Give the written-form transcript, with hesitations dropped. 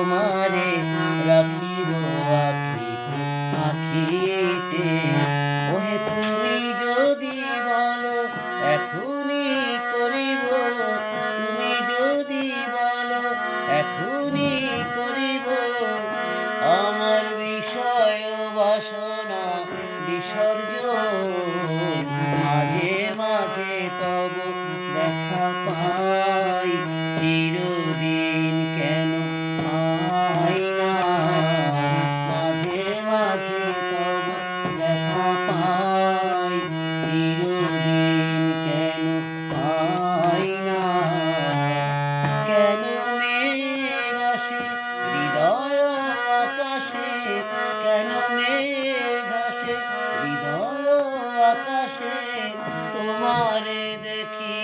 তোমারে রাখিব আখিতে আখিতে। ওহে তুমি যদি বলো এখুনি করিব, তুমি যদি বলো এখুনি করিব, আমার বিষয় বাসনা বিসর্জন। মাঝে মাঝে তব দেখা পাই, চিরদিন কেন পাই না। মাঝে মাঝে তব দেখা পাই, চিরদিন কেন পাই না। কেন মেঘ আসে হৃদয় আকাশে, কেন মেঘ আসে হৃদয় আকাশে, তোমারে দেখি